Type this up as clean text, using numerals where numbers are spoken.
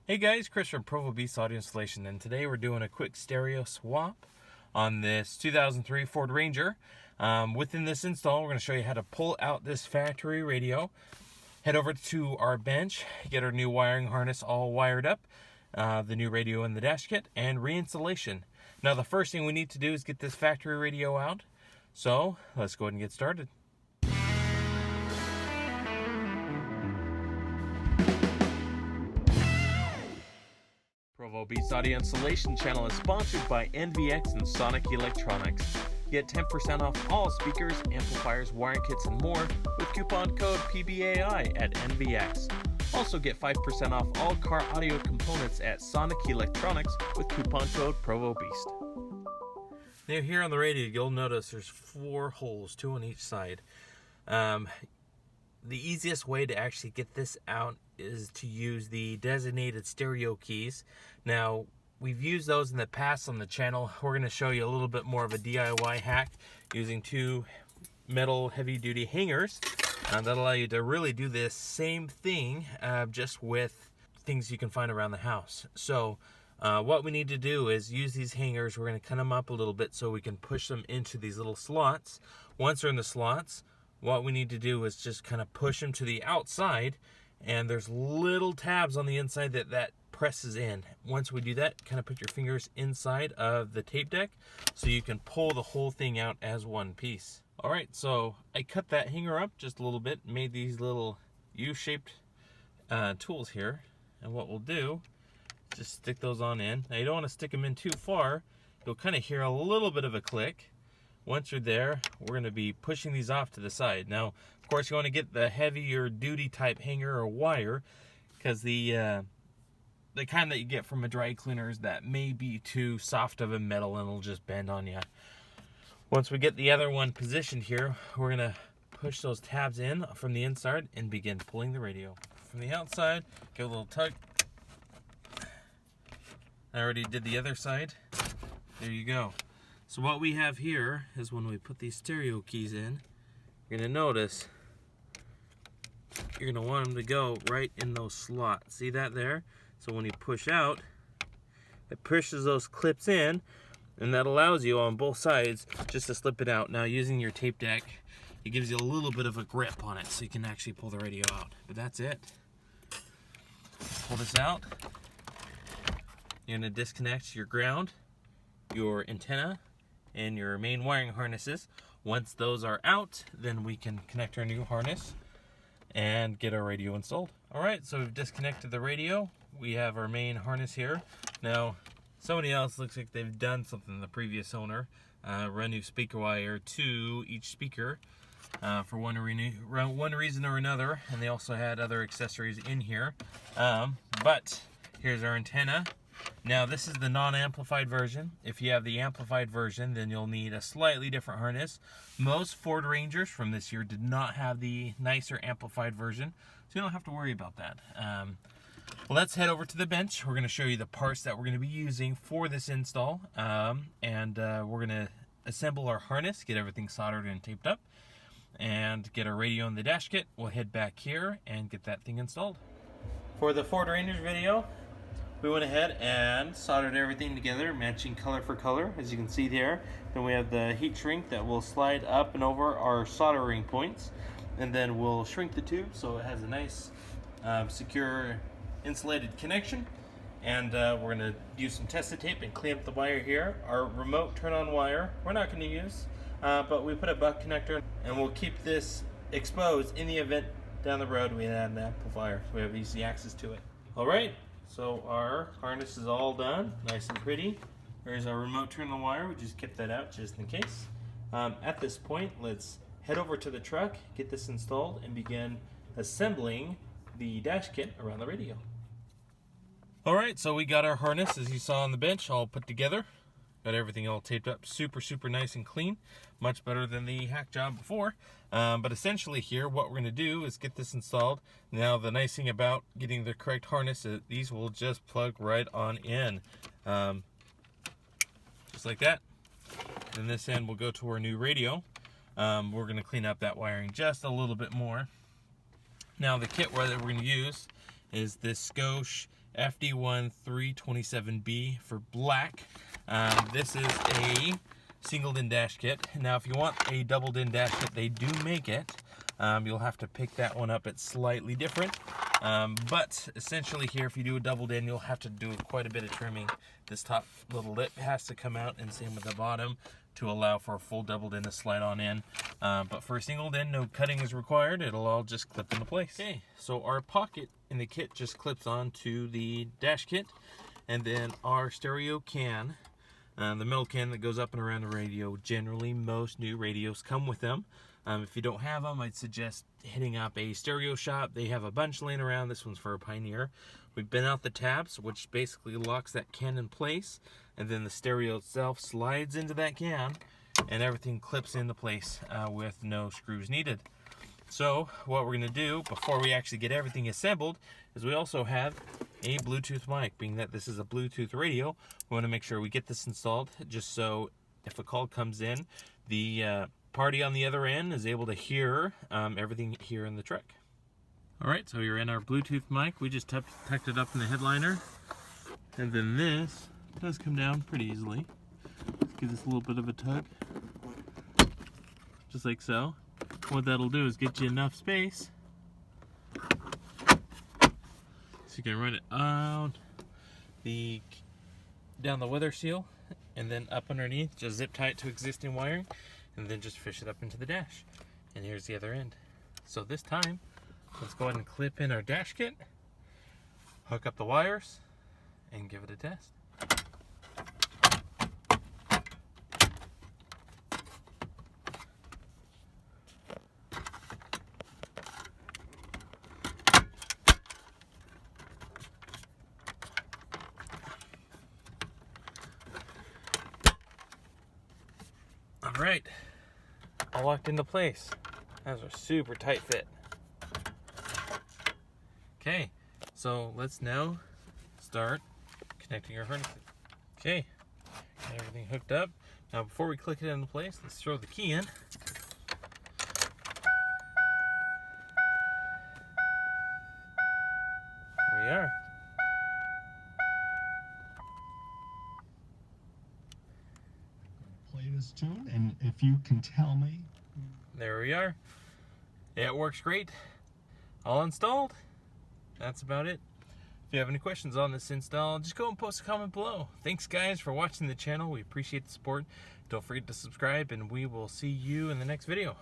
Hey guys, Chris from Provo Beast Audio Installation, and today we're doing a quick stereo swap on this 2003 Ford Ranger. Within this install, we're going to show you how to pull out this factory radio, head over to our bench, get our new wiring harness all wired up, the new radio in the dash kit, and reinstallation. Now the first thing we need to do is get this factory radio out, so let's go ahead and get started. Provo Beast Audio Installation channel is sponsored by NVX and Sonic Electronics. Get 10% off all speakers, amplifiers, wiring kits, and more with coupon code PBAI at NVX. Also get 5% off all car audio components at Sonic Electronics with coupon code Provo Beast. Now here on the radio, you'll notice there's 4 holes, 2 on each side. The easiest way to actually get this out is to use the designated stereo keys. Now, we've used those in the past on the channel. We're going to show you a little bit more of a DIY hack using 2 metal heavy-duty hangers that allow you to really do this same thing just with things you can find around the house. So what we need to do is use these hangers. We're going to cut them up a little bit so we can push them into these little slots. Once they're in the slots, what we need to do is just kind of push them to the outside, and there's little tabs on the inside that presses in. Once we do that, kind of put your fingers inside of the tape deck so you can pull the whole thing out as one piece. All right, so I cut that hanger up just a little bit, made these little U-shaped tools here, and what we'll do is just stick those on in. Now you don't want to stick them in too far. You'll kind of hear a little bit of a click. Once you're there, we're going to be pushing these off to the side. Now, of course, you want to get the heavier duty type hanger or wire, because the kind that you get from a dry cleaners that may be too soft of a metal and it'll just bend on you. Once we get the other one positioned here, we're going to push those tabs in from the inside and begin pulling the radio. From the outside, give a little tug. I already did the other side. There you go. So what we have here is when we put these stereo keys in, you're going to notice you're going to want them to go right in those slots. See that there? So when you push out, it pushes those clips in, and that allows you on both sides just to slip it out. Now using your tape deck, it gives you a little bit of a grip on it so you can actually pull the radio out. But that's it. Pull this out. You're going to disconnect your ground, your antenna, and your main wiring harnesses. Once those are out, then we can connect our new harness and get our radio installed. Alright, so we've disconnected the radio. We have our main harness here. Now, somebody else looks like they've done something, the previous owner. Run new speaker wire to each speaker for one reason or another, and they also had other accessories in here. But here's our antenna. Now this is the non-amplified version. If you have the amplified version, then you'll need a slightly different harness. Most Ford Rangers from this year did not have the nicer amplified version, so you don't have to worry about that. Well, let's head over to the bench. We're going to show you the parts that we're going to be using for this install, and we're going to assemble our harness, get everything soldered and taped up, and get our radio in the dash kit. We'll head back here and get that thing installed. For the Ford Rangers video, we went ahead and soldered everything together, matching color for color, as you can see there. Then we have the heat shrink that will slide up and over our soldering points, and then we'll shrink the tube so it has a nice, secure, insulated connection. And we're going to use some tested tape and clean up the wire here. Our remote turn-on wire, we're not going to use, but we put a buck connector, and we'll keep this exposed in the event down the road we add an amplifier, so we have easy access to it. All right. So our harness is all done, nice and pretty. There's our remote turn-on wire. We just kept that out just in case. At this point, let's head over to the truck, get this installed, and begin assembling the dash kit around the radio. All right, so we got our harness, as you saw on the bench, all put together. Got everything all taped up, super nice and clean. Much better than the hack job before. But essentially here, what we're going to do is get this installed. Now, the nice thing about getting the correct harness is these will just plug right on in. Just like that. Then this end will go to our new radio. We're going to clean up that wiring just a little bit more. Now, the kit that we're going to use is this Scosche FD1327B for black. This is a single-din dash kit. Now, if you want a double-din dash kit, they do make it. You'll have to pick that one up. It's slightly different. But essentially here, if you do a double-din, you'll have to do quite a bit of trimming. This top little lip has to come out, and same with the bottom, to allow for a full double-din to slide on in. But for a single-din, no cutting is required. It'll all just clip into place. Okay, so our pocket in the kit just clips onto the dash kit, and then our stereo can, the metal can that goes up and around the radio. Generally, most new radios come with them. If you don't have them, I'd suggest hitting up a stereo shop. They have a bunch laying around. This one's for a Pioneer. We bent out the tabs, which basically locks that can in place, and then the stereo itself slides into that can, and everything clips into place with no screws needed. So what we're going to do before we actually get everything assembled is we also have a Bluetooth mic. Being that this is a Bluetooth radio, we want to make sure we get this installed, just so if a call comes in, the party on the other end is able to hear everything here in the truck. Alright, so you're in our Bluetooth mic. We just tucked it up in the headliner, and then this does come down pretty easily. Let's give this a little bit of a tug, just like so. What that'll do is get you enough space so you can run it down the weather seal, and then up underneath, just zip tie it to existing wiring, and then just fish it up into the dash. And here's the other end. So this time, let's go ahead and clip in our dash kit, hook up the wires, and give it a test. Alright, all locked into place. That was a super tight fit. Okay, so let's now start connecting our harness. Okay, got everything hooked up. Now before we click it into place, let's throw the key in. There we are. Play this tune, and if you can tell me. There we are. It works great. All installed. That's about it. If you have any questions on this install, just go and post a comment below. Thanks guys for watching the channel. We appreciate the support. Don't forget to subscribe, and we will see you in the next video.